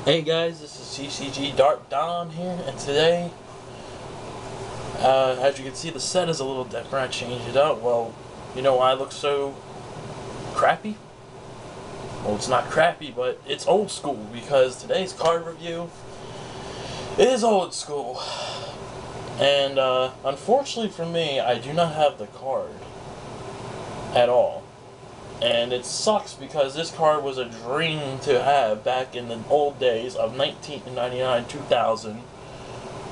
Hey guys, this is TcGDarkDawn here, and today, as you can see, the set is a little different. I changed it up. Well, you know why I look so crappy? Well, it's not crappy, but it's old school, because today's card review is old school. And, unfortunately for me, I do not have the card at all. And it sucks because this card was a dream to have back in the old days of 1999, 2000.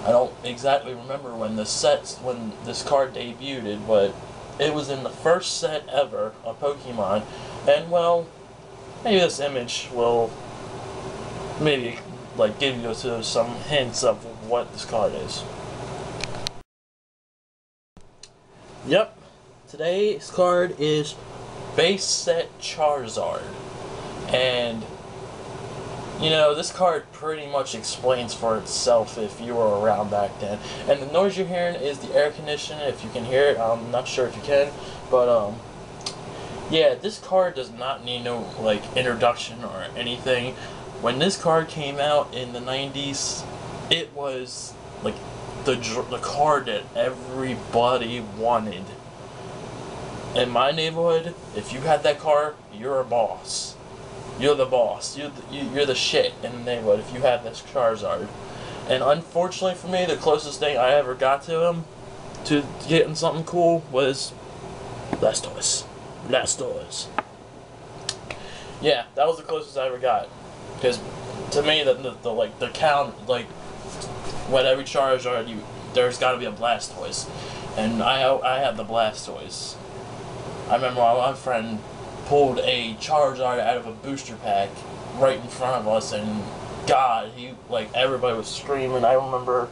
I don't exactly remember when this card debuted, but it was in the first set ever of Pokemon. And well, maybe this image will maybe like give you some hints of what this card is. Yep, today's card is base set Charizard, and you know, this card pretty much explains for itself if you were around back then. And the noise you're hearing is the air conditioner, if you can hear it. I'm not sure if you can, but yeah, this card does not need no like introduction or anything. When this card came out in the 90s, it was like the card that everybody wanted. In my neighborhood, if you had that car, you're a boss. You're the boss. You're the shit in the neighborhood if you have this Charizard. And unfortunately for me, the closest thing I ever got to him, to getting something cool, was Blastoise. Yeah, that was the closest I ever got. Because to me, the count, like, with every Charizard, there's got to be a Blastoise, and I have the Blastoise. I remember my friend pulled a Charizard out of a booster pack right in front of us, and God, everybody was screaming. I remember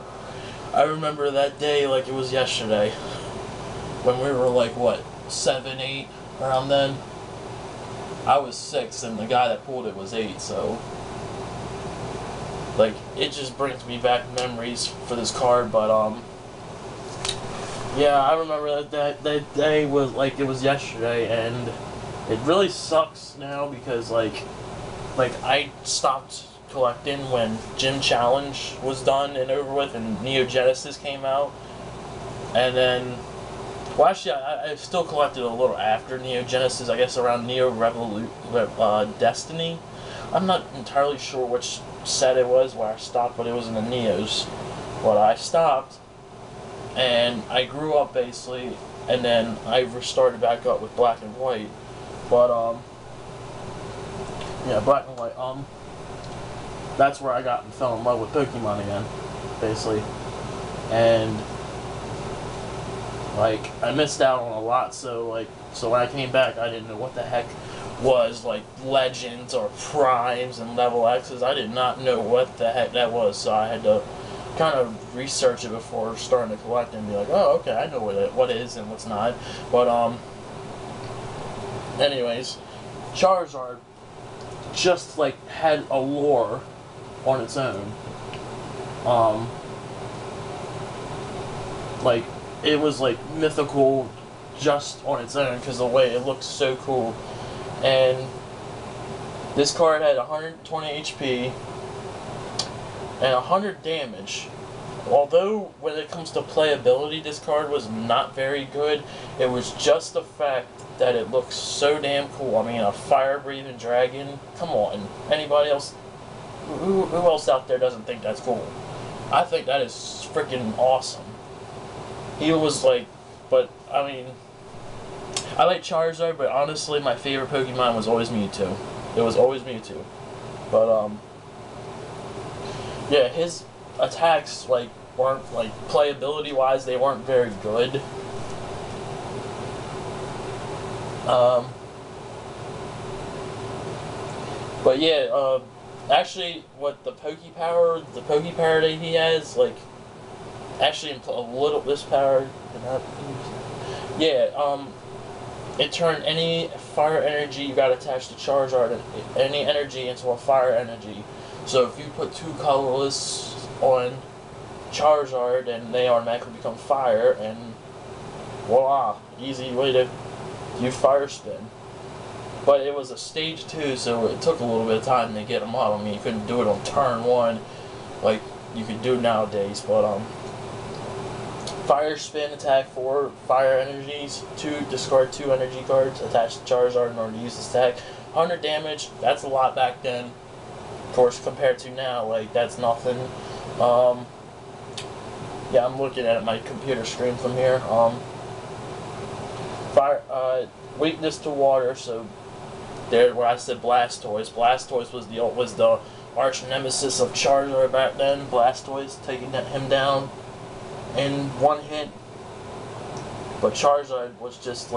that day like it was yesterday, when we were like, what, 7, 8, around then? I was 6, and the guy that pulled it was 8, so, like, it just brings me back memories for this card, but, yeah, I remember that day was like it was yesterday, and it really sucks now because like I stopped collecting when Gym Challenge was done and over with, and Neo Genesis came out, and then, well, actually I still collected a little after Neo Genesis, I guess around Neo Destiny. I'm not entirely sure which set it was where I stopped, but it was in the Neos. But I stopped. And I grew up basically, and then I restarted back up with Black and White. But yeah, Black and White. That's where I fell in love with Pokemon again, basically. And like I missed out on a lot, so when I came back, I didn't know what the heck was like Legends or Primes and Level.X's. I did not know what the heck that was, so I had to kind of research it before starting to collect and be like, oh, okay, I know what is and what's not. But anyways, Charizard just like had a lore on its own. Like it was like mythical just on its own because the way it looks so cool. And this card had 120 HP and 100 damage. Although when it comes to playability, this card was not very good. It was just the fact that it looks so damn cool. I mean, a fire-breathing dragon. Come on, anybody else? Who else out there doesn't think that's cool? I think that is freaking awesome. He was like, but I mean, I like Charizard, but honestly, my favorite Pokemon was always Mewtwo. It was always Mewtwo, but yeah, his attacks weren't playability wise, they weren't very good. But yeah, actually, what the Pokepower that he has, like, actually a little this power. Yeah, it turned any fire energy you got attached to Charizard, any energy, into a fire energy. So if you put 2 colorless on Charizard, and they automatically become fire, and voila, easy way to do fire spin. But it was a stage 2, so it took a little bit of time to get them up. I mean, you couldn't do it on turn 1 like you could do nowadays. But fire spin attack 4 fire energies, 2 discard 2 energy cards, attach to Charizard in order to use this attack. 100 damage, that's a lot back then. Of course, compared to now, like, that's nothing. Yeah, I'm looking at my computer screen from here. Weakness to water, so there where I said Blastoise. Blastoise was the arch nemesis of Charizard back then. Blastoise taking him down in one hit. But Charizard was just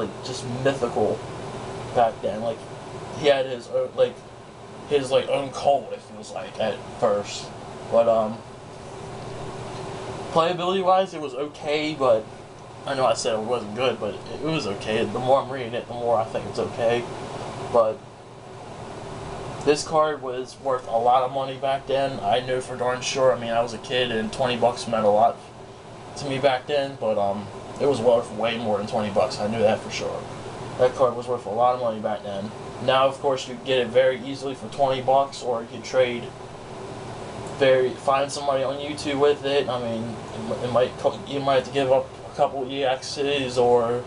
mythical back then. Like, he had his own, own cult, it feels like, at first. But playability wise, it was okay, but I know I said it wasn't good, but it was okay. The more I'm reading it, the more I think it's okay. But this card was worth a lot of money back then. I knew for darn sure. I mean, I was a kid, and 20 bucks meant a lot to me back then. But it was worth way more than 20 bucks. I knew that for sure. That card was worth a lot of money back then. Now, of course, you get it very easily for 20 bucks, or you can trade. Find somebody on YouTube with it. I mean, you might have to give up a couple EXs or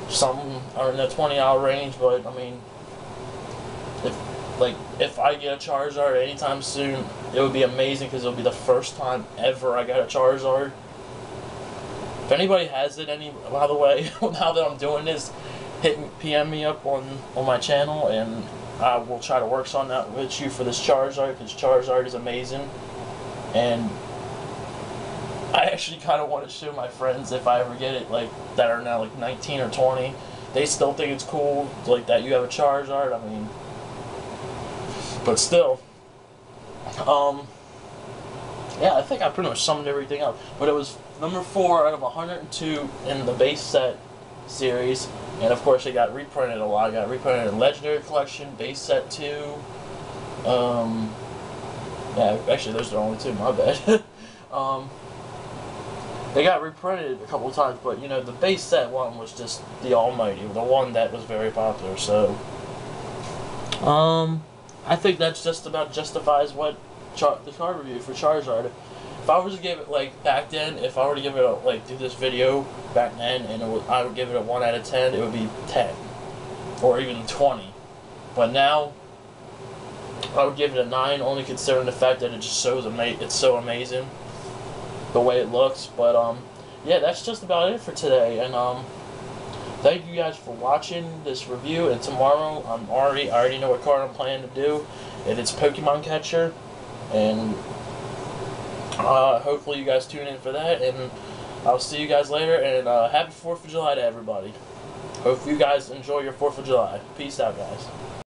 something, or in the 20-hour range. But I mean, if I get a Charizard anytime soon, it would be amazing because it'll be the first time ever I got a Charizard. If anybody has it, by the way, now that I'm doing this, PM me up on my channel, and I will try to work on that with you for this Charizard, because Charizard is amazing. And I actually kind of want to show my friends, if I ever get it, like, that are now like 19 or 20, they still think it's cool, like, that you have a Charizard. I mean, but still, yeah, I think I pretty much summed everything up. But it was number 4 out of 102 in the base set series. And of course, it got reprinted a lot. It got reprinted in Legendary Collection, Base Set 2. Yeah, actually, those are the only 2. My bad. They got reprinted a couple of times, but you know, the base set one was just the almighty, the one that was very popular. So, I think that's just about justifies what the card review for Charizard. If I was to give it, like, back then, if I were to give it a, do this video back then, and I would give it a 1 out of 10, it would be 10. Or even 20. But now, I would give it a 9, only considering the fact that it just shows it's so amazing, the way it looks. But, yeah, that's just about it for today. And, thank you guys for watching this review. And tomorrow, I already know what card I'm planning to do. And it's Pokemon Catcher. And hopefully you guys tune in for that, and I'll see you guys later, and happy 4th of July to everybody. Hope you guys enjoy your 4th of July. Peace out, guys.